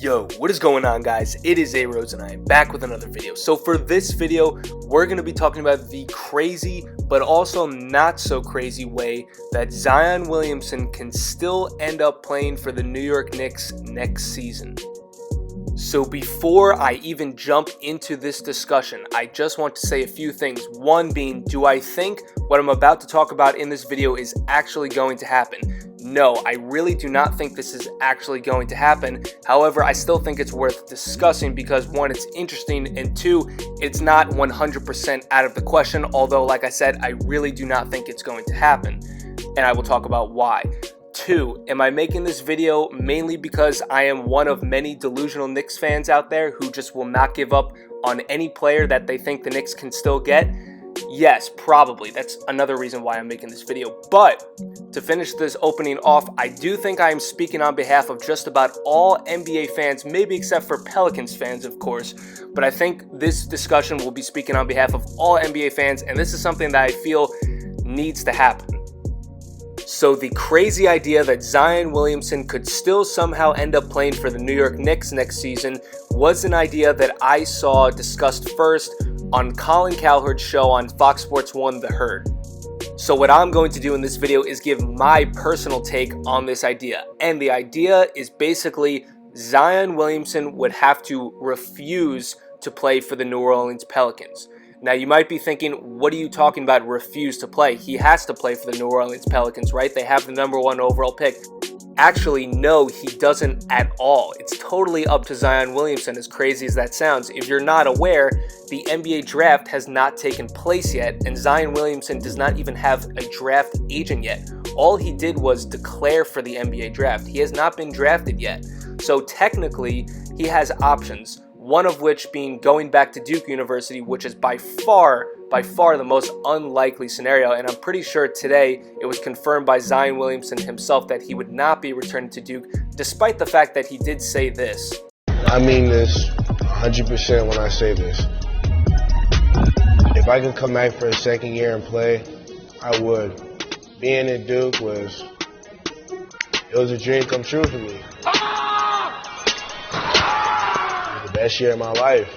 Yo, what is going on, guys? It is A-Roz and I am back with another video. So for this video, we're going to be talking about the crazy but also not so crazy way that Zion Williamson can still end up playing for the New York Knicks next season. So before I even jump into this discussion, I just want to say a few things. One being, do I think what I'm about to talk about in this video is actually going to happen? No, I really do not think this is actually going to happen. However, I still think it's worth discussing because one, it's interesting, and two, it's not 100% out of the question, although like I said, I really do not think it's going to happen, and I will talk about why. Two, am I making this video mainly because I am one of many delusional Knicks fans out there who just will not give up on any player that they think the Knicks can still get? Yes, probably. That's another reason why I'm making this video. But to finish this opening off, I do think I am speaking on behalf of just about all NBA fans, maybe except for Pelicans fans, of course. But I think this discussion will be speaking on behalf of all NBA fans, and this is something that I feel needs to happen. So the crazy idea that Zion Williamson could still somehow end up playing for the New York Knicks next season was an idea that I saw discussed first on Colin Cowherd's show on Fox Sports 1, The Herd. So what I'm going to do in this video is give my personal take on this idea. And the idea is basically Zion Williamson would have to refuse to play for the New Orleans Pelicans. Now you might be thinking, what are you talking about, refuse to play? He has to play for the New Orleans Pelicans, right? They have the #1 overall pick. Actually, no, he doesn't at all. It's totally up to Zion Williamson, as crazy as that sounds. If you're not aware, the NBA draft has not taken place yet, and Zion Williamson does not even have a draft agent yet. All he did was declare for the NBA draft. He has not been drafted yet. So technically, he has options. One of which being going back to Duke University, which is by far the most unlikely scenario. And I'm pretty sure today it was confirmed by Zion Williamson himself that he would not be returning to Duke, despite the fact that he did say this. I mean this 100% when I say this. If I could come back for a second year and play, I would. Being at Duke was a dream come true for me. Best year of my life.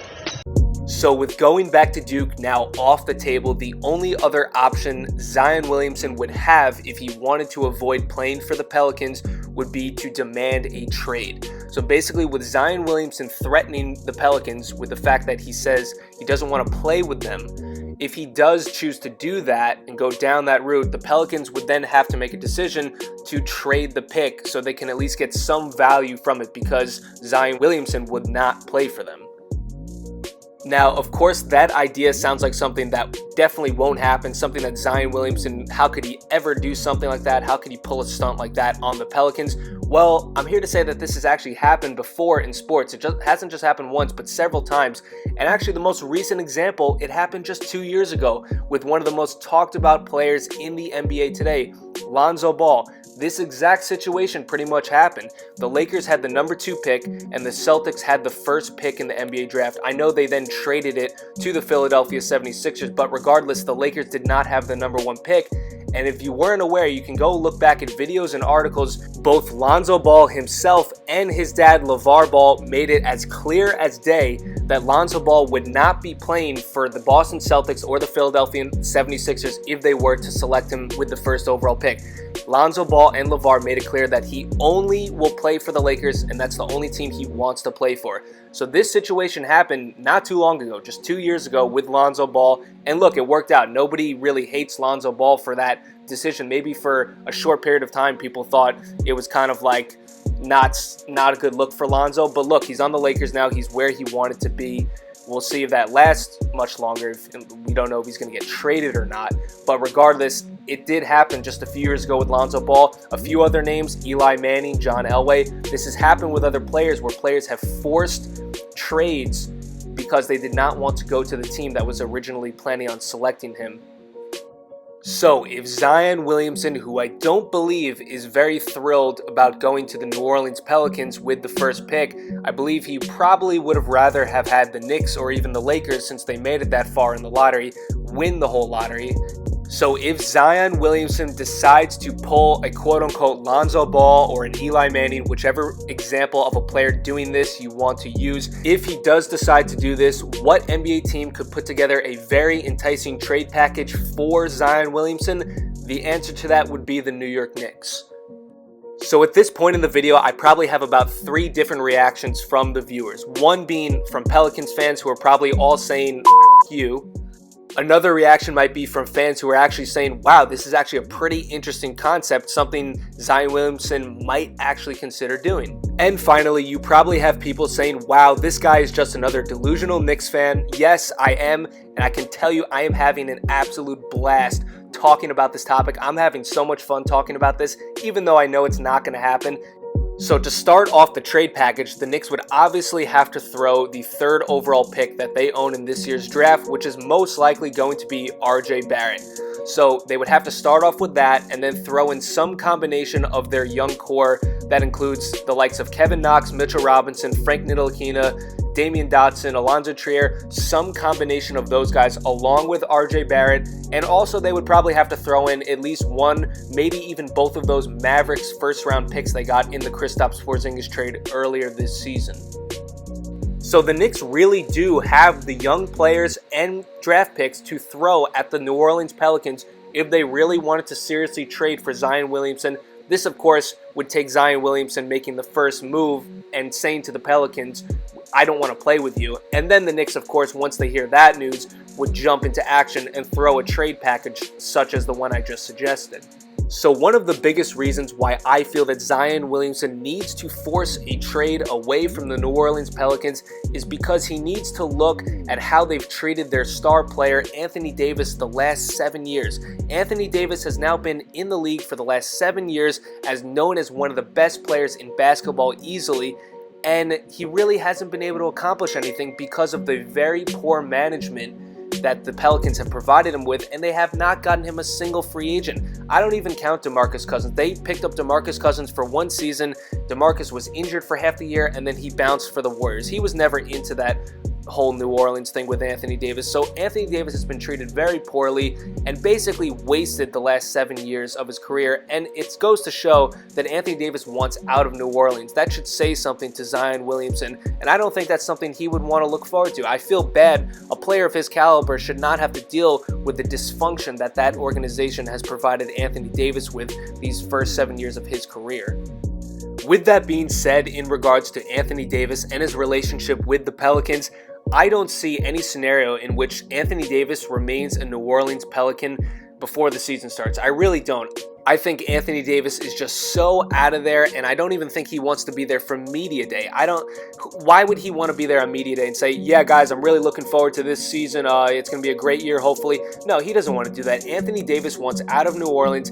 So with going back to Duke now off the table, the only other option Zion Williamson would have if he wanted to avoid playing for the Pelicans would be to demand a trade. So basically with Zion Williamson threatening the Pelicans with the fact that he says he doesn't want to play with them, if he does choose to do that and go down that route, the Pelicans would then have to make a decision to trade the pick so they can at least get some value from it because Zion Williamson would not play for them. Now, of course, that idea sounds like something that definitely won't happen, something that Zion Williamson, how could he ever do something like that? How could he pull a stunt like that on the Pelicans? Well, I'm here to say that this has actually happened before in sports. It hasn't just happened once, but several times. And actually, the most recent example, it happened just 2 years ago with one of the most talked about players in the NBA today, Lonzo Ball. This exact situation pretty much happened. The Lakers had the #2 pick and the Celtics had the first pick in the NBA draft. I know they then traded it to the Philadelphia 76ers, but regardless, the Lakers did not have the #1 pick. And if you weren't aware, you can go look back at videos and articles. Both Lonzo Ball himself and his dad, LeVar Ball, made it as clear as day that Lonzo Ball would not be playing for the Boston Celtics or the Philadelphia 76ers if they were to select him with the first overall pick. Lonzo Ball and LeVar made it clear that he only will play for the Lakers, and that's the only team he wants to play for. So this situation happened not too long ago, just 2 years ago with Lonzo Ball. And look, it worked out. Nobody really hates Lonzo Ball for that decision. Maybe for a short period of time, people thought it was kind of like not a good look for Lonzo. But look, he's on the Lakers now. He's where he wanted to be. We'll see if that lasts much longer. We don't know if he's going to get traded or not. But regardless, it did happen just a few years ago with Lonzo Ball. A few other names, Eli Manning, John Elway. This has happened with other players where players have forced trades because they did not want to go to the team that was originally planning on selecting him. So if Zion Williamson, who I don't believe is very thrilled about going to the New Orleans Pelicans with the first pick, I believe he probably would have rather have had the Knicks or even the Lakers, since they made it that far in the lottery, win the whole lottery. So if Zion Williamson decides to pull a quote-unquote Lonzo Ball or an Eli Manning, whichever example of a player doing this you want to use, if he does decide to do this, what NBA team could put together a very enticing trade package for Zion Williamson? The answer to that would be the New York Knicks. So at this point in the video, I probably have about 3 different reactions from the viewers. One being from Pelicans fans who are probably all saying, F you. Another reaction might be from fans who are actually saying, wow, this is actually a pretty interesting concept, something Zion Williamson might actually consider doing. And finally, you probably have people saying, wow, this guy is just another delusional Knicks fan. Yes, I am, and I can tell you I am having an absolute blast talking about this topic. I'm having so much fun talking about this, even though I know it's not going to happen. So to start off the trade package, the Knicks would obviously have to throw the 3rd overall pick that they own in this year's draft, which is most likely going to be RJ Barrett. So they would have to start off with that and then throw in some combination of their young core that includes the likes of Kevin Knox, Mitchell Robinson, Frank Ntilikina, Damian Dotson, Alonzo Trier, some combination of those guys along with RJ Barrett. And also they would probably have to throw in at least one, maybe even both of those Mavericks first-round picks they got in the Kristaps Porzingis trade earlier this season. So the Knicks really do have the young players and draft picks to throw at the New Orleans Pelicans if they really wanted to seriously trade for Zion Williamson. This, of course, would take Zion Williamson making the first move and saying to the Pelicans, I don't want to play with you. And then the Knicks, of course, once they hear that news, would jump into action and throw a trade package such as the one I just suggested. So one of the biggest reasons why I feel that Zion Williamson needs to force a trade away from the New Orleans Pelicans is because he needs to look at how they've treated their star player, Anthony Davis, the last 7 years. Anthony Davis has now been in the league for the last 7 years as known as one of the best players in basketball easily, and he really hasn't been able to accomplish anything because of the very poor management that the Pelicans have provided him with, and they have not gotten him a single free agent. I don't even count DeMarcus Cousins. They picked up DeMarcus Cousins for 1 season. DeMarcus was injured for half the year, and then he bounced for the Warriors. He was never into that whole New Orleans thing with Anthony Davis. So Anthony Davis has been treated very poorly and basically wasted the last 7 years of his career. And it goes to show that Anthony Davis wants out of New Orleans. That should say something to Zion Williamson. And I don't think that's something he would want to look forward to. I feel bad. A player of his caliber should not have to deal with the dysfunction that that organization has provided Anthony Davis with these first 7 years of his career. With that being said, in regards to Anthony Davis and his relationship with the Pelicans, I don't see any scenario in which Anthony Davis remains a New Orleans Pelican before the season starts. I really don't. I think Anthony Davis is just so out of there, and I don't even think he wants to be there for media day. Why would he want to be there on media day and say, yeah, guys, I'm really looking forward to this season. It's going to be a great year, hopefully. No, he doesn't want to do that. Anthony Davis wants out of New Orleans.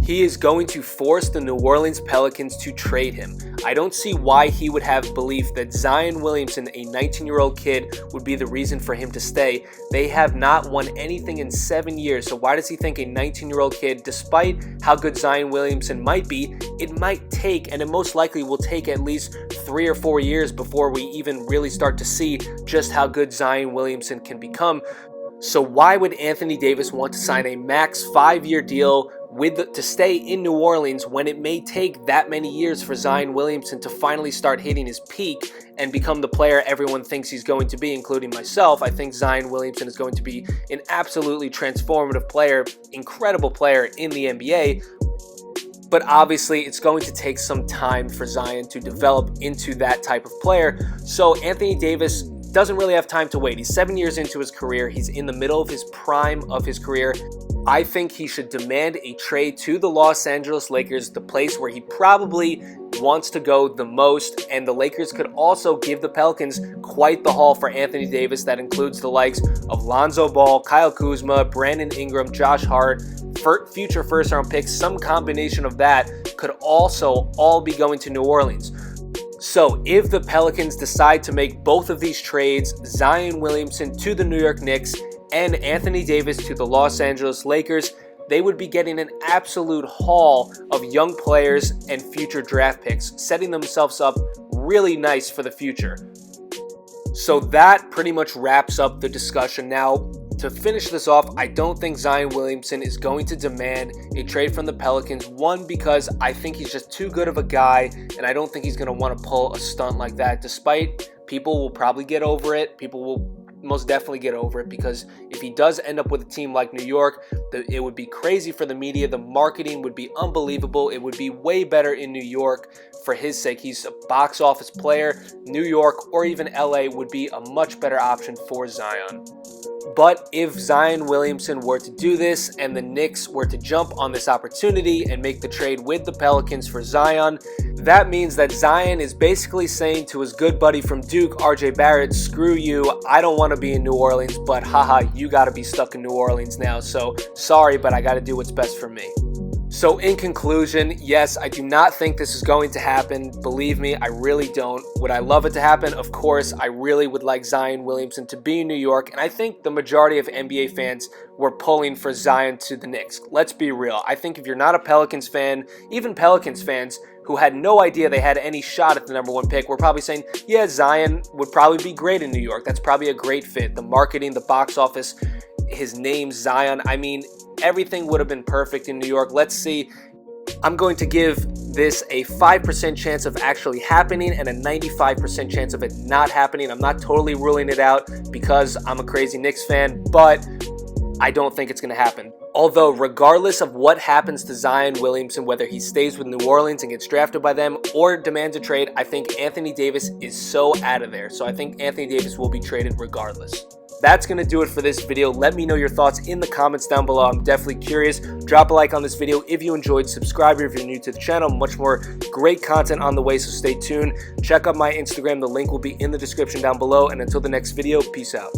He is going to force the New Orleans Pelicans to trade him. I don't see why he would have belief that Zion Williamson, a 19-year-old kid, would be the reason for him to stay. They have not won anything in 7 years, so why does he think a 19-year-old kid, despite how good Zion Williamson might be, it might take, and it most likely will take at least 3 or 4 years before we even really start to see just how good Zion Williamson can become. So why would Anthony Davis want to sign a max 5-year deal to stay in New Orleans when it may take that many years for Zion Williamson to finally start hitting his peak and become the player everyone thinks he's going to be, including myself? I think Zion Williamson is going to be an absolutely transformative player, incredible player in the NBA. But obviously, it's going to take some time for Zion to develop into that type of player. So Anthony Davis doesn't really have time to wait. He's 7 years into his career. He's in the middle of his prime of his career. I think he should demand a trade to the Los Angeles Lakers, the place where he probably wants to go the most, and the Lakers could also give the Pelicans quite the haul for Anthony Davis. That includes the likes of Lonzo Ball, Kyle Kuzma, Brandon Ingram, Josh Hart, future first-round picks. Some combination of that could also all be going to New Orleans. So if the Pelicans decide to make both of these trades, Zion Williamson to the New York Knicks and Anthony Davis to the Los Angeles Lakers, they would be getting an absolute haul of young players and future draft picks, setting themselves up really nice for the future. So that pretty much wraps up the discussion. Now, To finish this off, I don't think Zion Williamson is going to demand a trade from the Pelicans. One, because I think he's just too good of a guy, and I don't think he's going to want to pull a stunt like that, despite people will probably get over it. People will most definitely get over it, because if he does end up with a team like New York, it would be crazy for the media. The marketing would be unbelievable. It would be way better in New York for his sake. He's a box office player. New York or even LA would be a much better option for Zion. But if Zion Williamson were to do this and the Knicks were to jump on this opportunity and make the trade with the Pelicans for Zion, that means that Zion is basically saying to his good buddy from Duke, RJ Barrett, screw you, I don't want to be in New Orleans, but haha, you got to be stuck in New Orleans now, so sorry, but I got to do what's best for me. So in conclusion, yes, I do not think this is going to happen. Believe me, I really don't. Would I love it to happen? Of course, I really would like Zion Williamson to be in New York, and I think the majority of NBA fans were pulling for Zion to the Knicks. Let's be real. I think if you're not a Pelicans fan, even Pelicans fans who had no idea they had any shot at the #1 pick, were probably saying, yeah, Zion would probably be great in New York. That's probably a great fit. The marketing, the box office, his name, Zion, I mean, everything would have been perfect in New York. Let's see. I'm going to give this a 5% chance of actually happening and a 95% chance of it not happening. I'm not totally ruling it out because I'm a crazy Knicks fan, but I don't think it's going to happen. Although, regardless of what happens to Zion Williamson, whether he stays with New Orleans and gets drafted by them or demands a trade, I think Anthony Davis is so out of there. So I think Anthony Davis will be traded regardless. That's going to do it for this video. Let me know your thoughts in the comments down below. I'm definitely curious. Drop a like on this video if you enjoyed. Subscribe if you're new to the channel. Much more great content on the way, so stay tuned. Check out my Instagram. The link will be in the description down below. And until the next video, peace out.